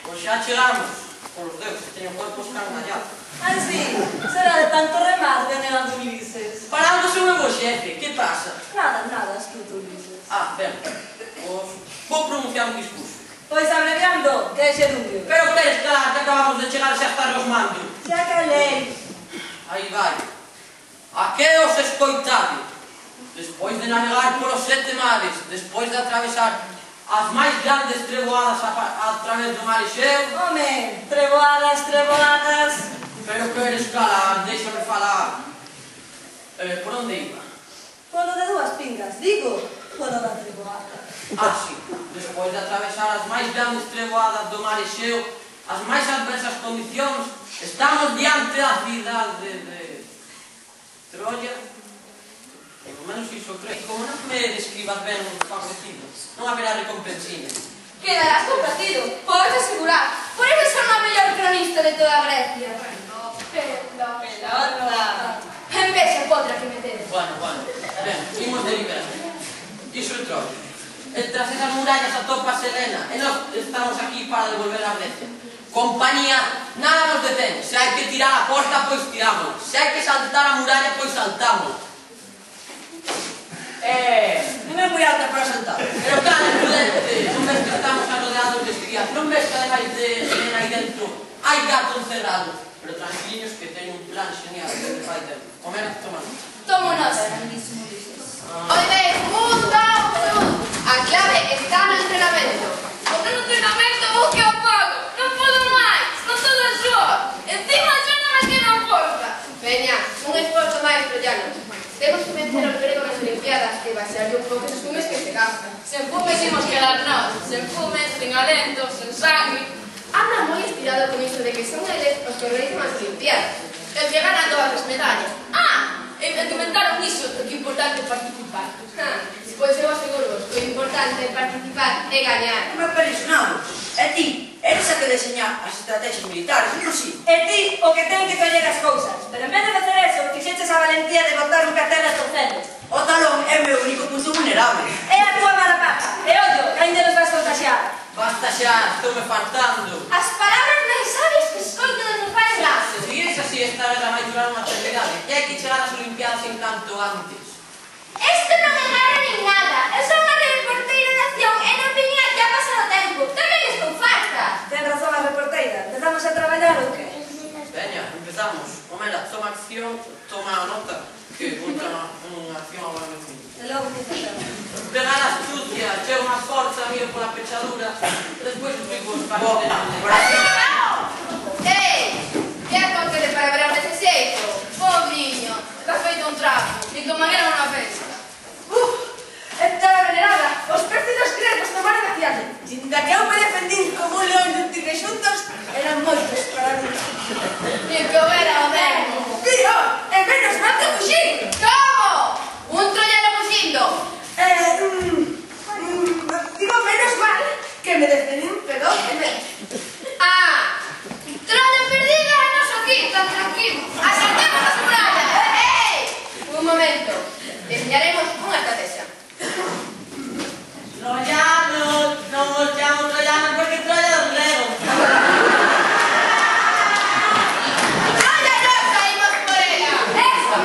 Pois xa chegamos. Por os deus, que teño cuerpo escargallado. Ah, sí, será de tanto remar, venerando Ulises. Parando seu meu xefe, que pasa? Nada, escuto, Ulises. Ah, ben, pois vou pronunciar un discurso. Pois abreviando, que é xerundio. Pero queres que acabamos de chegar xa está rosmando? Xa que leis. Aí vai. A que os escoitade? Despois de navegar polos 7 mares, despois de atravesar as máis grandes treboadas a través do mar Exeo. Home, treboadas. Pero queres calar, déxame falar. Por onde iba? Polo de dúas pingas, digo, polo da treboada. Ah, sí. Despois de atravesar as máis grandes treboadas do mar Exeo, as máis adversas condicións, estamos diante da cidade de Troia. Pelo menos iso creo. Como non me describas ben un favorecido, non haberá recompensina. Quedarás complacido, podes asegurar. Por eso son a mellor cronista de toda Grecia. Pelota. Envexa potra que me tedes. Bueno. Ben, imos deliberar. Iso é Troia. E tras esas murallas atopa Selena. E nós estamos aquí para devolver a Grecia. Compañía, nada nos detén. Se hai que tirar a porta, pois tiramos. Se hai que saltar a muralla, pois saltamos. Non é moi alta para saltar. Pero claro, prudente. Non ves que estamos rodeados de espías. Non ves que ademais de Selena aí dentro hai gato encerrado. Pero tranquiliños que teño un plan genial que vai ter. Comer a tomar. Tomo nota, grandísimo Ulises. Oye, mundo. A clave está no entrenamento. Con un entrenamento busque o pago. Non podo máis, non todo é só. Encima xa non me queda forza. Veña, un esforzo máis troyano. Temos que vencer ao grego nas Olimpiadas e baixarlle un pouco esos fumes que se gastan. Sen fumes imos quedar nós. Sen fumes, sen alento, sen sangue. Anda moi estirado con iso de que son eles os que organizan as Olimpiadas. El que gana todas as medallas. E comentaron iso, que é importante participar. Pois eu aseguro que o importante é participar e gañar. Non me parece nada. E ti, eres a que deseña as estrategias militares, non si? E ti, o que ten que coller as cousas. Pero en vez de facer eso, fixeches a valentía de botar un cartel a torcelo. O talón é o meu único punto vulnerable. É a túa mala pata. E ollo, que ainda nos vas contagiar. Basta xa, estou me faltando. As palabras máis sabias que escoito dos meus pais lá. Se seguires así, esta guerra vai durar unha eternidade. E hai que chegar ás Olimpiadas en canto antes. Isto non é guerra nin nada. Eu son unha reporteira de acción e non viña aquí a pasar o tempo. Tamén estou farta. Ten razón a reporteira. Empezamos a traballar ou que? Veña, empezamos. Homera, toma acción, toma nota. Que vou tomar unha acción agora mesmo. E logo empezamos. Pegar a astucia, cheo unha forza, miro pola pechadura. Despois explico os pasos de Ei, que acontece para ver ese xeito? Pobriño, está feito un trapo. E como era unha festa. Entera venerada, os pérfidos gregos tomaron a cidade. Sinta que eu me defendín como un león de un tigre xuntos, eran moitos para mí. E que houbera o mesmo. Tío, e menos mal que fuxí. Como? Un troiano fuxindo. Digo menos mal que me defendín ferozmente. Troia perdida e nos aquí, tan tranquilo. Asaltemos as murallas. Ei, un momento. Deseñaremos unha estrategia. Troianos, non os chamo troianos porque Troia é os gregos. Troia non saímos por ela. Eso.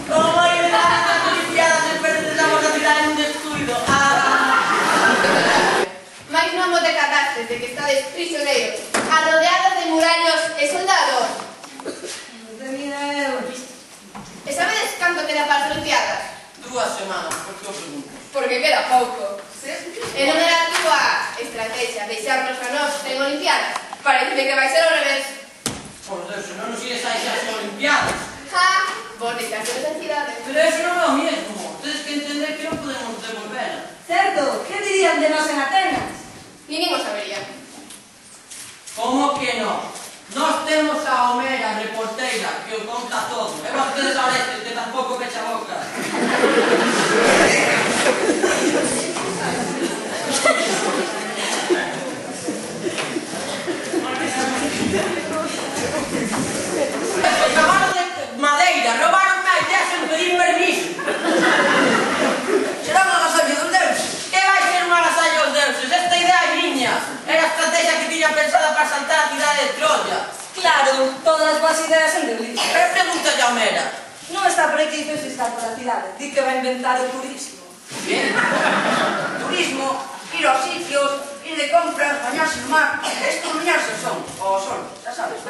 Como hai de dar estas Olimpiadas e perdemos a cidade en un descuido? Mais non vos decatastes de que estades prisioneiros, arrodeados de murallos e soldados. Non tenía eu. E sabedes canto queda para as Olimpiadas? 2 semanas, por que o preguntas? Porque queda pouco. E non era a túa estrategia deixarnos a nós en Olimpiadas. Parece que vai ser ao revés. Por Deus, se non nos ides a deixar as Olimpiadas. Vos deixaste a cidade. Pero eso non é o mesmo. Tedes que entender que non podemos devolvela. Certo, que dirían de nós en Atenas? Ni nin o sabería. Como que non? Nós temos a Homera, reporteira, que o conta todo. E vostedes a Orestes, que tampouco pecha a boca. Acabaron de madeira, robaron a idea sen pedir permiso. Será un agasallo dos deuses. Que vai ser un agasallo dos deuses? Esta idea é miña. Era tiña pensada para saltar a cidade de Troya. Claro, todas as boas ideas en Debliso. Pregunta a Homera. Non está por aquí que fiscal pola cidade. Di que vai inventar o turismo. ¿Qué? Turismo, ir aos sitios, ir de compras, bañarse no mar, esto bañarse son, o sol, xa sabes.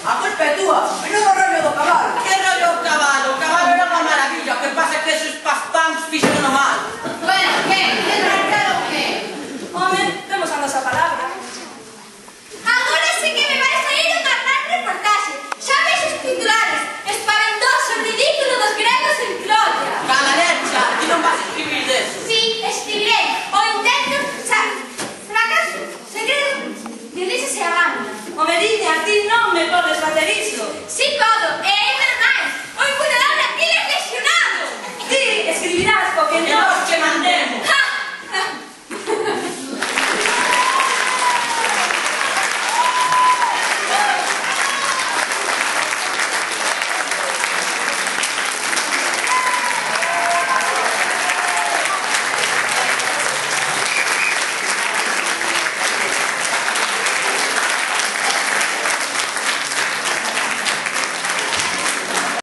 A culpa é túa, menudo rollo do cabalo. Que rollo o cabalo? O cabalo era unha maravilla. O que pasa é que esos paspams fixeron o mal. Bueno, ¿qué? ¿Qué tranquilo o qué? Home, temos a nosa palabra. Agora sí que me vai sair unha gran reportaxe. Xa ves os titulares. Espaventoso o ridículo dos gregos en Troya. Cala lecha, ti non vas a escribir deso. Sí, escribirei. O intento, fracaso, segredo de Ulises e a banda. Home, Diña, ti non me podes facer iso. Sí podo, e